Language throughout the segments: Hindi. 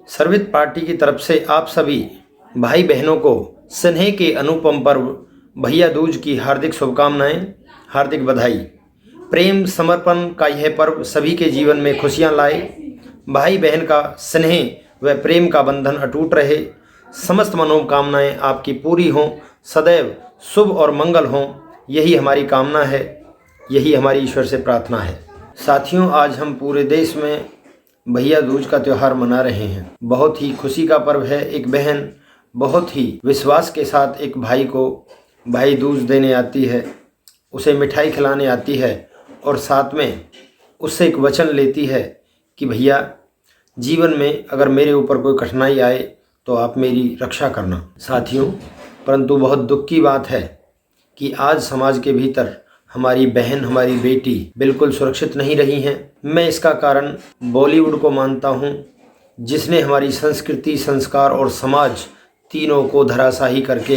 सर्वित पार्टी की तरफ से आप सभी भाई बहनों को स्नेह के अनुपम पर्व भैया दूज की हार्दिक शुभकामनाएं, हार्दिक बधाई। प्रेम समर्पण का यह पर्व सभी के जीवन में खुशियां लाए। भाई बहन का स्नेह व प्रेम का बंधन अटूट रहे। समस्त मनोकामनाएं आपकी पूरी हों, सदैव शुभ और मंगल हों, यही हमारी कामना है, यही हमारी ईश्वर से प्रार्थना है। साथियों, आज हम पूरे देश में भैया दूज का त्यौहार मना रहे हैं। बहुत ही खुशी का पर्व है। एक बहन बहुत ही विश्वास के साथ एक भाई को भाई दूज देने आती है, उसे मिठाई खिलाने आती है और साथ में उससे एक वचन लेती है कि भैया, जीवन में अगर मेरे ऊपर कोई कठिनाई आए तो आप मेरी रक्षा करना। साथियों, परंतु बहुत दुख की बात है कि आज समाज के भीतर हमारी बहन, हमारी बेटी बिल्कुल सुरक्षित नहीं रही हैं। मैं इसका कारण बॉलीवुड को मानता हूं, जिसने हमारी संस्कृति, संस्कार और समाज तीनों को धराशायी करके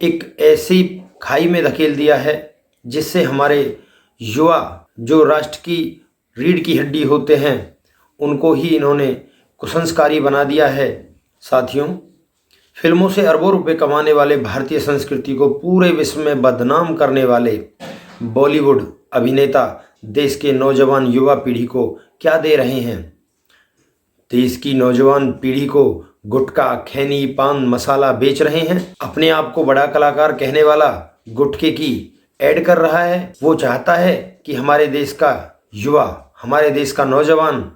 एक ऐसी खाई में धकेल दिया है जिससे हमारे युवा, जो राष्ट्र की रीढ़ की हड्डी होते हैं, उनको ही इन्होंने कुसंस्कारी बना दिया है। साथियों, फिल्मों से अरबों रुपए कमाने वाले भारतीय संस्कृति को पूरे विश्व में बदनाम करने वाले बॉलीवुड अभिनेता देश के नौजवान युवा पीढ़ी को क्या दे रहे हैं? देश की नौजवान पीढ़ी को गुटखा, खैनी, पान मसाला बेच रहे हैं। अपने आप को बड़ा कलाकार कहने वाला गुटखे की ऐड कर रहा है। वो चाहता है कि हमारे देश का युवा, हमारे देश का नौजवान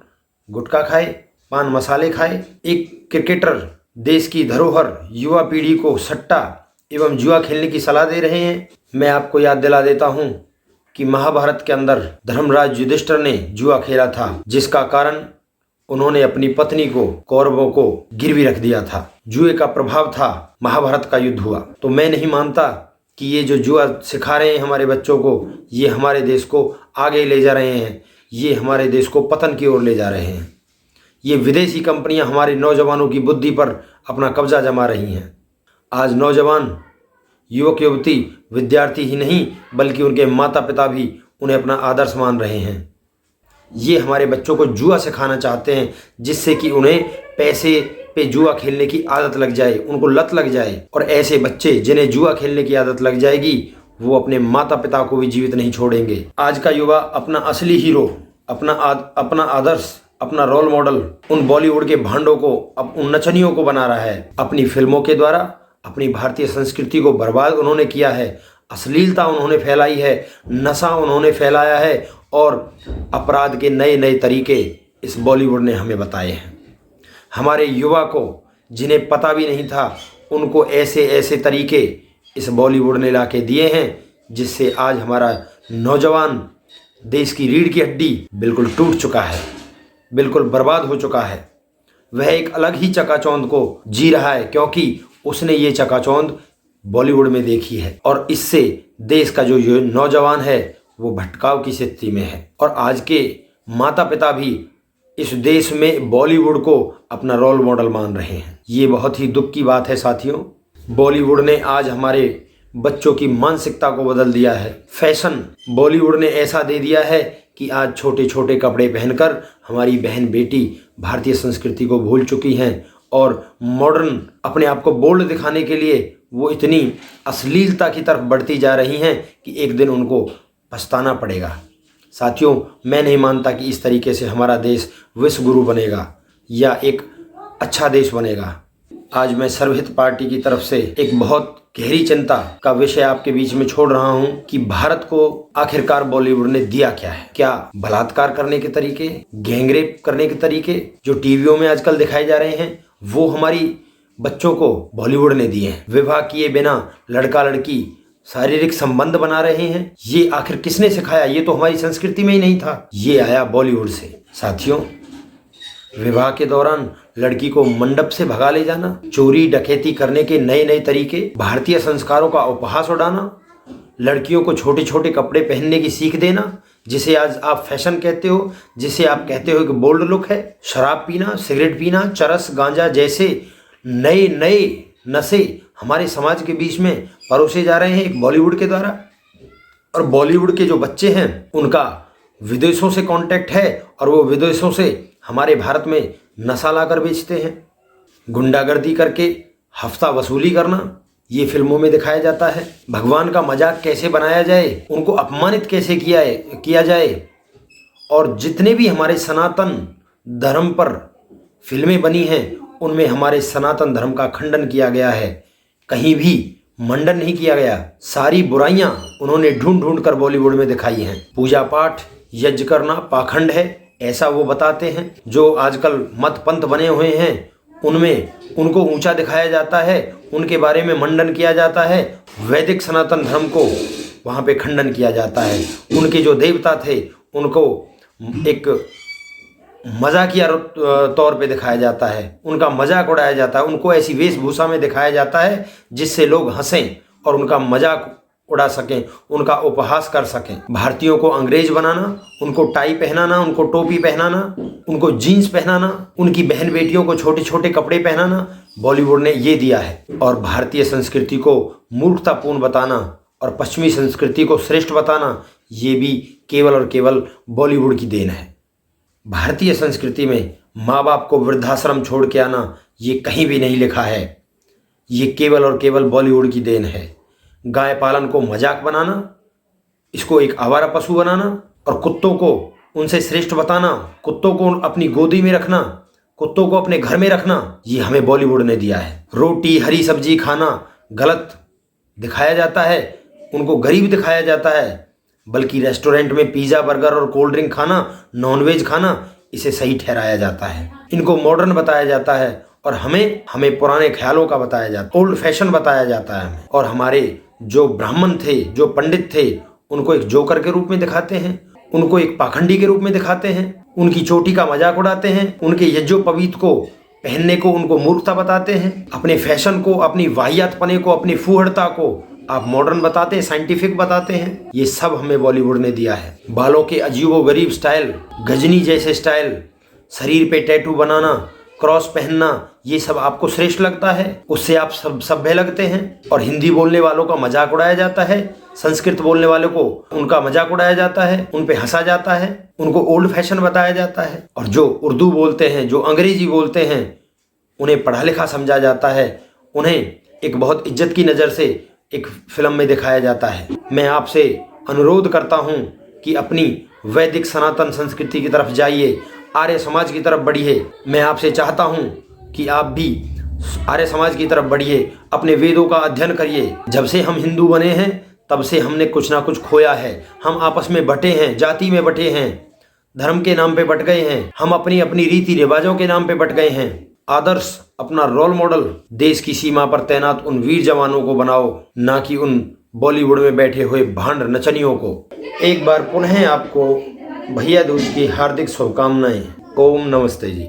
गुटखा खाए, पान मसाले खाए। एक क्रिकेटर देश की धरोहर युवा पीढ़ी को सट्टा एवं जुआ खेलने की सलाह दे रहे हैं। मैं आपको याद दिला देता हूं कि महाभारत के अंदर धर्मराज युधिष्ठिर ने जुआ खेला था, जिसका कारण उन्होंने अपनी पत्नी को, कौरवों को गिरवी रख दिया था। जुए का प्रभाव था, महाभारत का युद्ध हुआ। तो मैं नहीं मानता कि ये जो जुआ सिखा रहे हैं हमारे बच्चों को, ये हमारे देश को आगे ले जा रहे हैं, ये हमारे देश को पतन की ओर ले जा रहे हैं। ये विदेशी कंपनियां हमारे नौजवानों की बुद्धि पर अपना कब्जा जमा रही हैं। आज नौजवान, युवक युवती, विद्यार्थी ही नहीं बल्कि उनके माता पिता भी उन्हें अपना आदर्श मान रहे हैं। ये हमारे बच्चों को जुआ सिखाना चाहते हैं, जिससे कि उन्हें पैसे पे जुआ खेलने की आदत लग जाए, उनको लत लग जाए। और ऐसे बच्चे जिन्हें जुआ खेलने की आदत लग जाएगी, वो अपने माता पिता को भी जीवित नहीं छोड़ेंगे। आज का युवा अपना असली हीरो, अपना आदर्श, अपना रोल मॉडल उन बॉलीवुड के भांडों को, उन नचनियों को बना रहा है। अपनी फिल्मों के द्वारा अपनी भारतीय संस्कृति को बर्बाद उन्होंने किया है। अश्लीलता उन्होंने फैलाई है, नशा उन्होंने फैलाया है और अपराध के नए नए तरीके इस बॉलीवुड ने हमें बताए हैं। हमारे युवा को, जिन्हें पता भी नहीं था, उनको ऐसे ऐसे तरीके इस बॉलीवुड ने ला के दिए हैं, जिससे आज हमारा नौजवान, देश की रीढ़ की हड्डी बिल्कुल टूट चुका है, बिल्कुल बर्बाद हो चुका है। वह एक अलग ही चकाचौंध को जी रहा है, क्योंकि उसने ये चकाचौंध बॉलीवुड में देखी है और इससे देश का जो नौजवान है वो भटकाव की स्थिति में है। और आज के माता पिता भी इस देश में बॉलीवुड को अपना रोल मॉडल मान रहे हैं। ये बहुत ही दुख की बात है। साथियों, बॉलीवुड ने आज हमारे बच्चों की मानसिकता को बदल दिया है। फैशन बॉलीवुड ने ऐसा दे दिया है कि आज छोटे छोटे कपड़े पहनकर हमारी बहन बेटी भारतीय संस्कृति को भूल चुकी हैं और मॉडर्न, अपने आप को बोल्ड दिखाने के लिए वो इतनी अश्लीलता की तरफ बढ़ती जा रही हैं कि एक दिन उनको पछताना पड़ेगा। साथियों, मैं नहीं मानता कि इस तरीके से हमारा देश विश्व गुरु बनेगा या एक अच्छा देश बनेगा। आज मैं सर्वहित पार्टी की तरफ से एक बहुत गहरी चिंता का विषय आपके बीच में छोड़ रहा हूं कि भारत को आखिरकार बॉलीवुड ने दिया क्या है। क्या बलात्कार करने के तरीके, गैंगरेप करने के तरीके जो टीवियों में आजकल दिखाए जा रहे हैं, वो हमारी बच्चों को बॉलीवुड ने दिए हैं। विवाह किए बिना लड़का लड़की शारीरिक संबंध बना रहे हैं। ये आखिर किसने सिखाया? ये तो हमारी संस्कृति में ही नहीं था, ये आया बॉलीवुड से। साथियों, विवाह के दौरान लड़की को मंडप से भगा ले जाना, चोरी डकैती करने के नए नए तरीके, भारतीय संस्कारों का उपहास उड़ाना, लड़कियों को छोटे छोटे कपड़े पहनने की सीख देना, जिसे आज आप फैशन कहते हो, जिसे आप कहते हो कि बोल्ड लुक है। शराब पीना, सिगरेट पीना, चरस, गांजा जैसे नए नए नशे हमारे समाज के बीच में परोसे जा रहे हैं एक बॉलीवुड के द्वारा। और बॉलीवुड के जो बच्चे हैं उनका विदेशों से कांटेक्ट है और वो विदेशों से हमारे भारत में नशा लाकर बेचते हैं, गुंडागर्दी करके हफ्ता वसूली करना ये फिल्मों में दिखाया जाता है। भगवान का मजाक कैसे बनाया जाए, उनको अपमानित कैसे किया जाए, और जितने भी हमारे सनातन धर्म पर फिल्में बनी हैं उनमें हमारे सनातन धर्म का खंडन किया गया है, कहीं भी मंडन नहीं किया गया। सारी बुराइयां उन्होंने ढूंढ ढूंढ कर बॉलीवुड में दिखाई हैं। पूजा पाठ यज्ञ करना पाखंड है ऐसा वो बताते हैं। जो आजकल मत पंथ बने हुए हैं उनमें उनको ऊंचा दिखाया जाता है, उनके बारे में मंडन किया जाता है। वैदिक सनातन धर्म को वहाँ पे खंडन किया जाता है। उनके जो देवता थे उनको एक मजाकिया तौर पे दिखाया जाता है, उनका मजाक उड़ाया जाता है, उनको ऐसी वेशभूषा में दिखाया जाता है जिससे लोग हंसें और उनका मजाक उड़ा सकें, उनका उपहास कर सकें। भारतीयों को अंग्रेज बनाना, उनको टाई पहनाना, उनको टोपी पहनाना, उनको जीन्स पहनाना, उनकी बहन बेटियों को छोटे छोटे कपड़े पहनाना, बॉलीवुड ने ये दिया है। और भारतीय संस्कृति को मूर्खतापूर्ण बताना और पश्चिमी संस्कृति को श्रेष्ठ बताना ये भी केवल और केवल बॉलीवुड की देन है। भारतीय संस्कृति में माँ बाप को वृद्धाश्रम छोड़ के आना ये कहीं भी नहीं लिखा है, ये केवल और केवल बॉलीवुड की देन है। गाय पालन को मजाक बनाना, इसको एक आवारा पशु बनाना और कुत्तों को उनसे श्रेष्ठ बताना, कुत्तों को अपनी गोदी में रखना, कुत्तों को अपने घर में रखना, ये हमें बॉलीवुड ने दिया है। रोटी हरी सब्जी खाना गलत दिखाया जाता है, उनको गरीब दिखाया जाता है, बल्कि रेस्टोरेंट में पिज़्ज़ा बर्गर और कोल्ड ड्रिंक खाना, नॉनवेज खाना इसे सही ठहराया जाता है। इनको मॉडर्न बताया जाता है और हमें पुराने ख्यालों का बताया जाता है, ओल्ड फैशन बताया जाता है हमें। और हमारे जो ब्राह्मण थे, जो पंडित थे, उनको एक जोकर के रूप में दिखाते हैं, उनको एक पाखंडी के रूप में दिखाते हैं, उनकी चोटी का मजाक उड़ाते हैं, उनके यज्ञोपवीत को पहनने को उनको मूर्खता बताते हैं, अपने फैशन को, अपनी वाहियातपने को, अपनी फूहड़ता को आप मॉडर्न बताते हैं, साइंटिफिक बताते हैं। ये सब हमें बॉलीवुड ने दिया है। बालों के अजीबोगरीब स्टाइल, गजनी जैसे स्टाइल, शरीर पे टैटू बनाना, क्रॉस पहनना, ये सब आपको श्रेष्ठ लगता है, उससे आप सब सभ्य लगते हैं। और हिंदी बोलने वालों का मजाक उड़ाया जाता है, संस्कृत बोलने वालों को उनका मजाक उड़ाया जाता है, उन पे हंसा जाता है, उनको ओल्ड फैशन बताया जाता है। और जो उर्दू बोलते हैं, जो अंग्रेजी बोलते हैं, उन्हें पढ़ा लिखा समझा जाता है, उन्हें एक बहुत इज्जत की नज़र से एक फिल्म में दिखाया जाता है। मैं आपसे अनुरोध करता हूं कि अपनी वैदिक सनातन संस्कृति की तरफ जाइए, आर्य समाज की तरफ बढ़िए। मैं आपसे चाहता हूं कि आप भी आर्य समाज की तरफ बढ़िए, अपने वेदों का अध्ययन करिए। जब से हम हिंदू बने हैं तब से हमने कुछ ना कुछ खोया है। हम आपस में बटे हैं, जाति में बटे हैं, धर्म के नाम पे बट गए हैं, हम अपनी अपनी रीति रिवाजों के नाम पे बट गए हैं। आदर्श अपना रोल मॉडल देश की सीमा पर तैनात उन वीर जवानों को बनाओ, ना कि उन बॉलीवुड में बैठे हुए भांड नचनियों को। एक बार पुनः आपको भैया दूज की हार्दिक शुभकामनाएं। ओम नमस्ते जी।